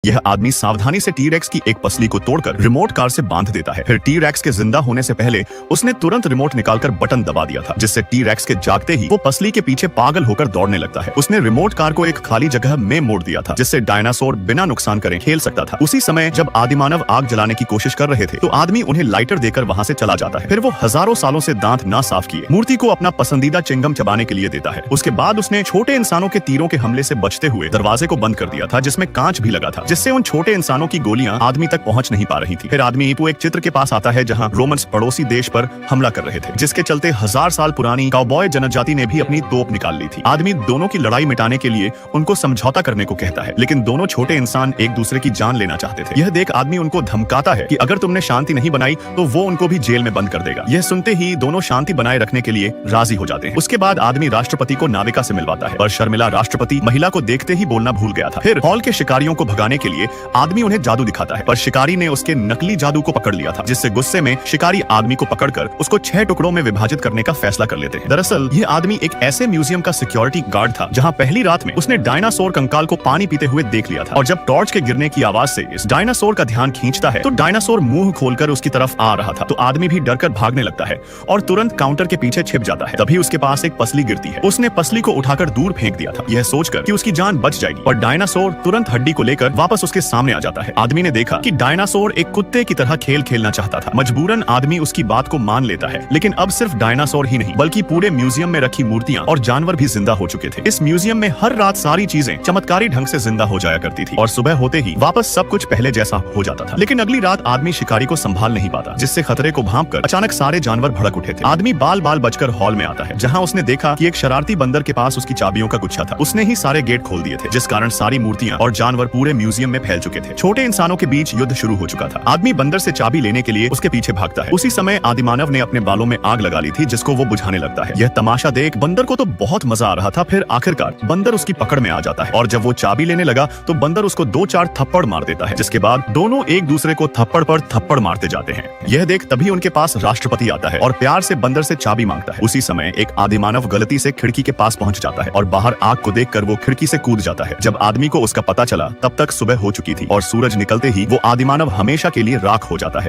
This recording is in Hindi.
यह आदमी सावधानी से टी-रेक्स की एक पसली को तोड़कर रिमोट कार से बांध देता है। फिर टी-रेक्स के जिंदा होने से पहले उसने तुरंत रिमोट निकालकर बटन दबा दिया था, जिससे टी-रेक्स के जागते ही वो पसली के पीछे पागल होकर दौड़ने लगता है। उसने रिमोट कार को एक खाली जगह में मोड़ दिया था, जिससे डायनासोर बिना नुकसान करे खेल सकता था। उसी समय जब आदिमानव आग जलाने की कोशिश कर रहे थे तो आदमी उन्हें लाइटर देकर वहां से चला जाता है। फिर वो हजारों सालों से दांत ना साफ किए मूर्ति को अपना पसंदीदा चिंगम चबाने के लिए देता है। उसके बाद उसने छोटे इंसानों के तीरों के हमले से बचते हुए दरवाजे को बंद कर दिया था, जिसमें कांच भी लगा था, जिससे उन छोटे इंसानों की गोलियां आदमी तक पहुंच नहीं पा रही थी। फिर आदमी वो एक चित्र के पास आता है जहां रोमन्स पड़ोसी देश पर हमला कर रहे थे, जिसके चलते 1000 साल पुरानी काउबॉय जनजाति ने भी अपनी तोप निकाल ली थी। आदमी दोनों की लड़ाई मिटाने के लिए उनको समझौता करने को कहता है, लेकिन दोनों छोटे इंसान एक दूसरे की जान लेना चाहते थे। यह देख आदमी उनको धमकाता है कि अगर तुमने शांति नहीं बनाई तो वो उनको भी जेल में बंद कर देगा। यह सुनते ही दोनों शांति बनाए रखने के लिए राजी हो जाते हैं। उसके बाद आदमी राष्ट्रपति को नाविका से मिलवाता है, पर शर्मिला राष्ट्रपति महिला को देखते ही बोलना भूल गया था। फिर हॉल के शिकारियों को भगाने के लिए आदमी उन्हें जादू दिखाता है, पर शिकारी ने उसके नकली जादू को पकड़ लिया था, जिससे गुस्से में शिकारी आदमी को पकड़कर उसको 6 टुकड़ों में विभाजित करने का फैसला कर लेते हैं। दरअसल यह आदमी एक ऐसे म्यूजियम का सिक्योरिटी गार्ड था जहां पहली रात में उसने डायनासोर कंकाल को पानी पीते हुए देख लिया था, और जब टॉर्च के गिरने की आवाज से इस डायनासोर का ध्यान खींचता है तो डायनासोर मुंह खोलकर उसकी तरफ आ रहा था। तो आदमी भी डरकर भागने लगता है और तुरंत काउंटर के पीछे छिप जाता है। तभी उसके पास एक पसली गिरती है। उसने पसली को उठाकर दूर फेंक दिया था, यह सोचकर कि उसकी जान बच जाएगी, और डायनासोर तुरंत हड्डी को लेकर वापस उसके सामने आ जाता है। आदमी ने देखा कि डायनासोर एक कुत्ते की तरह खेल खेलना चाहता था। मजबूरन आदमी उसकी बात को मान लेता है, लेकिन अब सिर्फ डायनासोर ही नहीं बल्कि पूरे म्यूजियम में रखी मूर्तियां और जानवर भी जिंदा हो चुके थे। इस म्यूजियम में हर रात सारी चीजें चमत्कारी ढंग से जिंदा हो जाया करती थी, और सुबह होते ही वापस सब कुछ पहले जैसा हो जाता था। लेकिन अगली रात आदमी शिकारी को संभाल नहीं पाता, जिससे खतरे को भांपकर अचानक सारे जानवर भड़क उठे थे। आदमी बाल बाल बचकर हॉल में आता है, जहाँ उसने देखा कि एक शरारती बंदर के पास उसकी चाबियों का गुच्छा था। उसने ही सारे गेट खोल दिए थे, जिस कारण सारी मूर्तियां और जानवर पूरे म्यूजियम में फैल चुके थे। छोटे इंसानों के बीच युद्ध शुरू हो चुका था। आदमी बंदर से चाबी लेने के लिए उसके पीछे भागता है। उसी समय आदिमानव ने अपने बालों में आग लगा ली थी, जिसको वो बुझाने लगता है। यह तमाशा देख बंदर को तो बहुत मजा आ रहा था। फिर आखिरकार बंदर उसकी पकड़ में आ जाता है, और जब वो चाबी लेने लगा तो बंदर उसको 2-4 थप्पड़ मार देता है, जिसके बाद दोनों एक दूसरे को थप्पड़ पर थप्पड़ मारते जाते हैं। यह देख तभी उनके पास राष्ट्रपति आता है और प्यार से बंदर से चाबी मांगता है। उसी समय एक आदिमानव गलती से खिड़की के पास पहुंच जाता है और बाहर आग को देखकर वो खिड़की से कूद जाता है। जब आदमी को उसका पता चला तब तक सुबह हो चुकी थी, और सूरज निकलते ही वो आदिमानव हमेशा के लिए राख हो जाता है।